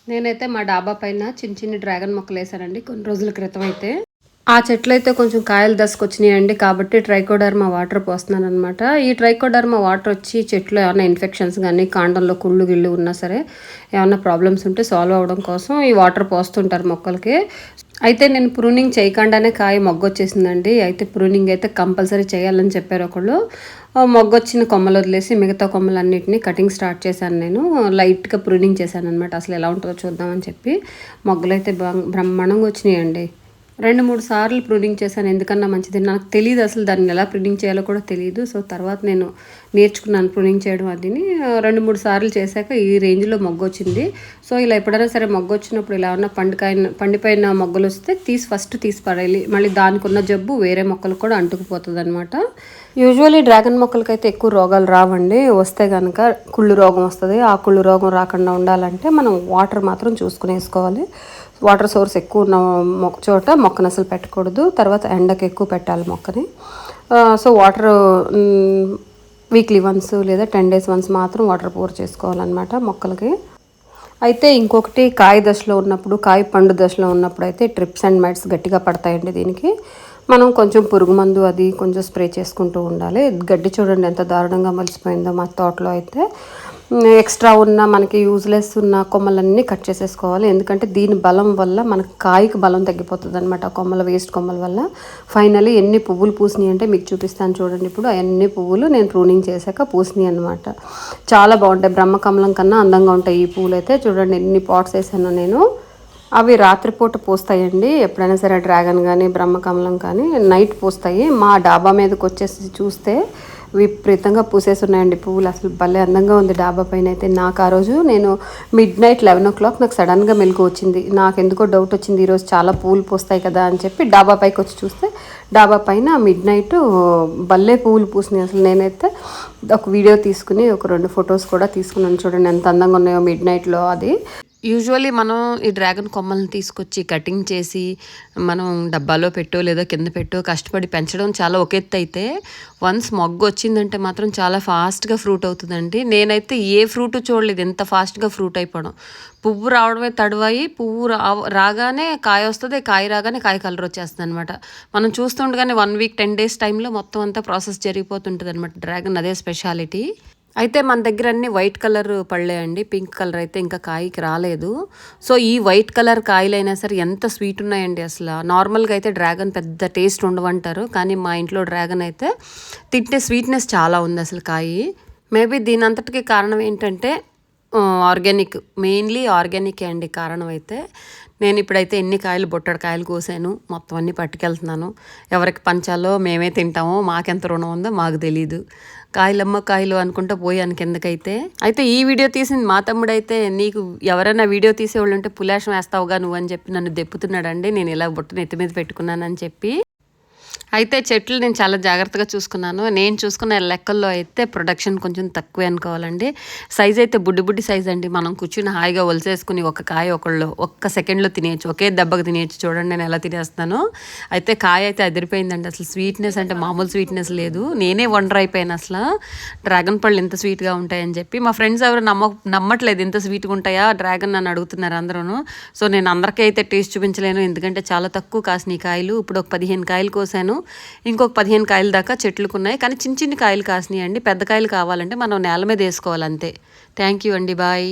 నేనైతే మా డాబా పైన చిన్న చిన్న డ్రాగన్ మొక్కలు వేసానండి కొన్ని రోజుల క్రితం అయితే. ఆ చెట్లు అయితే కొంచెం కాయలు దశకొచ్చినాయండి. కాబట్టి ట్రైకోడర్మా వాటర్ పోస్తున్నాను అనమాట. ఈ ట్రైకోడర్మా వాటర్ వచ్చి చెట్లు ఏమైనా ఇన్ఫెక్షన్స్ కానీ కాండంలో కుళ్ళు గిళ్ళు ఉన్నా సరే ఏమైనా ప్రాబ్లమ్స్ ఉంటే సాల్వ్ అవ్వడం కోసం ఈ వాటర్ పోస్తుంటారు మొక్కలకి. అయితే నేను ప్రూనింగ్ చేయకుండానే కాయ మొగ్గొచ్చేసిందండి. అయితే ప్రూనింగ్ అయితే కంపల్సరీ చేయాలని చెప్పారు ఒకళ్ళు. మొగ్గొచ్చిన కొమ్మలు వదిలేసి మిగతా కొమ్మలన్నిటిని కటింగ్ స్టార్ట్ చేశాను నేను. లైట్గా ప్రూనింగ్ చేశాను అనమాట. అసలు ఎలా ఉంటుందో చూద్దామని చెప్పి. మొగ్గలు అయితే బ్రహ్మాండంగా వచ్చినాయండి. 2-3 సార్లు ప్రూనింగ్ చేశాను. ఎందుకన్నా మంచిది. నాకు తెలియదు అసలు దాన్ని ఎలా ప్రూనింగ్ చేయాలో కూడా తెలియదు. సో తర్వాత నేను నేర్చుకున్నాను ప్రూనింగ్ చేయడం అదిని. 2-3 సార్లు చేశాక ఈ రేంజ్లో మొగ్గ వచ్చింది. సో ఇలా ఎప్పుడైనా సరే మొగ్గ వచ్చినప్పుడు ఇలా ఉన్న పండిపోయిన మొగ్గలు వస్తే ఫస్ట్ తీసి పడేయాలి. మళ్ళీ దానికి ఉన్న జబ్బు వేరే మొక్కలకు కూడా అంటుకుపోతుంది అనమాట. యూజువల్లీ డ్రాగన్ మొక్కలకైతే ఎక్కువ రోగాలు రావండి. వస్తే కనుక కుళ్ళు రోగం వస్తుంది. ఆ కుళ్ళు రోగం రాకుండా ఉండాలంటే మనం వాటర్ మాత్రం చూసుకుని వేసుకోవాలి. వాటర్ సోర్స్ ఎక్కువ ఉన్న చోట మొక్కను అసలు పెట్టకూడదు. తర్వాత ఎండకు ఎక్కువ పెట్టాలి మొక్కని. సో వాటర్ వీక్లీ వన్స్ లేదా 10 days వన్స్ మాత్రం వాటర్ పోర్ చేసుకోవాలన్నమాట మొక్కలకి. అయితే ఇంకొకటి కాయ దశలో ఉన్నప్పుడు, కాయ పండు దశలో ఉన్నప్పుడు అయితే ట్రిప్స్ అండ్ మైట్స్ గట్టిగా పడతాయండి దీనికి. మనం కొంచెం పురుగు మందు అది కొంచెం స్ప్రే చేసుకుంటూ ఉండాలి. గడ్డి చూడండి ఎంత దారుణంగా మలిసిపోయిందో మా తోటలో అయితే. ఎక్స్ట్రా ఉన్న మనకి యూజ్లెస్ ఉన్న కొమ్మలన్నీ కట్ చేసేసుకోవాలి. ఎందుకంటే దీని బలం వల్ల మనకు కాయకి బలం తగ్గిపోతుంది అనమాట. కొమ్మల వేస్ట్ కొమ్మల వల్ల. ఫైనలీ ఎన్ని పువ్వులు పూసినాయి అంటే మీకు చూపిస్తాను చూడండి. ఇప్పుడు అన్ని పువ్వులు నేను ప్రూనింగ్ చేశాక పూసినాయి అనమాట. చాలా బాగుంటాయి. బ్రహ్మకమలం కన్నా అందంగా ఉంటాయి ఈ పువ్వులు అయితే. చూడండి ఎన్ని పాట్స్ వేసాను నేను. అవి రాత్రిపూట పూస్తాయండి. ఎప్పుడైనా సరే డ్రాగన్ కానీ బ్రహ్మకమలం కానీ నైట్ పూస్తాయి. మా డాబా మీదకి వచ్చేసి చూస్తే విపరీతంగా పూసేసి ఉన్నాయండి పువ్వులు. అసలు భలే అందంగా ఉంది డాబా పైన అయితే. నాకు ఆ రోజు నేను midnight 11 o'clock నాకు సడన్గా మెలకు వచ్చింది. నాకు ఎందుకో డౌట్ వచ్చింది, ఈరోజు చాలా పువ్వులు పూస్తాయి కదా అని చెప్పి డాబా పైకి వచ్చి చూస్తే డాబా పైన midnight భలే పువ్వులు పూసినాయి. అసలు నేనైతే ఒక వీడియో తీసుకుని ఒక 2 photos కూడా తీసుకున్నాను. చూడండి ఎంత అందంగా ఉన్నాయో midnightలో. అది యూజువల్లీ మనం ఈ డ్రాగన్ కొమ్మల్ని తీసుకొచ్చి కటింగ్ చేసి మనం డబ్బాలో పెట్టో లేదా కింద పెట్టో కష్టపడి పెంచడం చాలా ఒక ఎత్తు అయితే, వన్స్ మొగ్గు వచ్చిందంటే మాత్రం చాలా ఫాస్ట్గా ఫ్రూట్ అవుతుందండి. నేనైతే ఏ ఫ్రూట్ చూడలేదు ఎంత ఫాస్ట్గా ఫ్రూట్ అయిపోవడం. పువ్వు రావడమే తడువాయి, పువ్వు రాగానే కాయ వస్తుంది, కాయ రాగానే కాయ కలర్ వచ్చేస్తుంది అనమాట. మనం చూస్తుండగానే 1 week 10 days టైంలో మొత్తం అంతా ప్రాసెస్ జరిగిపోతుంటుంది అనమాట. డ్రాగన్ అదే స్పెషాలిటీ. అయితే మన దగ్గర అన్ని వైట్ కలర్ పళ్ళేయండి. పింక్ కలర్ అయితే ఇంకా కాయకి రాలేదు. సో ఈ వైట్ కలర్ కాయలైనా సరే ఎంత స్వీట్ ఉన్నాయండి అసలు. నార్మల్గా అయితే డ్రాగన్ పెద్ద టేస్ట్ ఉండవంటారు, కానీ మా ఇంట్లో డ్రాగన్ అయితే తింటే స్వీట్నెస్ చాలా ఉంది అసలు కాయ. మేబీ దీని అంతటికి కారణం ఏంటంటే ఆర్గానిక్, మెయిన్లీ ఆర్గానికే అండి కారణం అయితే. నేను ఇప్పుడైతే ఎన్ని కాయలు బొట్టడు కాయలు కోసాను, మొత్తం అన్నీ పట్టుకెళ్తున్నాను. ఎవరికి పంచాలో మేమే తింటామో, మాకెంత రుణం ఉందో మాకు తెలీదు. కాయలమ్మ కాయలు అనుకుంటా పోయాను కిందకైతే. అయితే ఈ వీడియో తీసింది మా తమ్ముడైతే, నీకు ఎవరైనా వీడియో తీసేవాళ్ళు ఉంటే పులాషం వేస్తావుగా నువ్వు అని చెప్పి నన్ను దెప్పుతున్నాడండి. నేను ఇలా బొట్టును ఎత్తి మీద పెట్టుకున్నానని చెప్పి. అయితే చెట్లు నేను చాలా జాగ్రత్తగా చూసుకున్నాను. నేను చూసుకున్న లెక్కల్లో అయితే ప్రొడక్షన్ కొంచెం తక్కువే అనుకోవాలండి. సైజ్ అయితే బుడ్డి సైజ్ అండి. మనం కూర్చుని హాయిగా ఒలిసేసుకుని ఒక కాయ ఒక్క సెకండ్లో తినేయచ్చు, ఒకే దెబ్బకి తినేయచ్చు. చూడండి నేను ఎలా తినేస్తాను. అయితే కాయ అయితే అదిరిపోయిందండి. అసలు స్వీట్నెస్ అంటే మామూలు స్వీట్నెస్ లేదు. నేనే వండర్ అయిపోయాను అసలు డ్రాగన్ పళ్ళు ఎంత స్వీట్గా ఉంటాయని చెప్పి. మా ఫ్రెండ్స్ ఎవరు నమ్మట్లేదు ఇంత స్వీట్గా ఉంటాయా డ్రాగన్ అని అడుగుతున్నారు అందరూ. సో నేను అందరికీ అయితే టేస్ట్ చూపించలేను, ఎందుకంటే చాలా తక్కువ కాసినాయి కాయలు. ఇప్పుడు ఒక 15 కాయలు కోసాను, ఇంకొక 15 కాయలు దాకా చెట్లకు ఉన్నాయి. కానీ చిన్న కాయలు కాసినాయి అండి. పెద్ద కాయలు కావాలంటే మనం నేల మీద వేసుకోవాలి అంతే. థ్యాంక్ యూ అండి, బాయ్.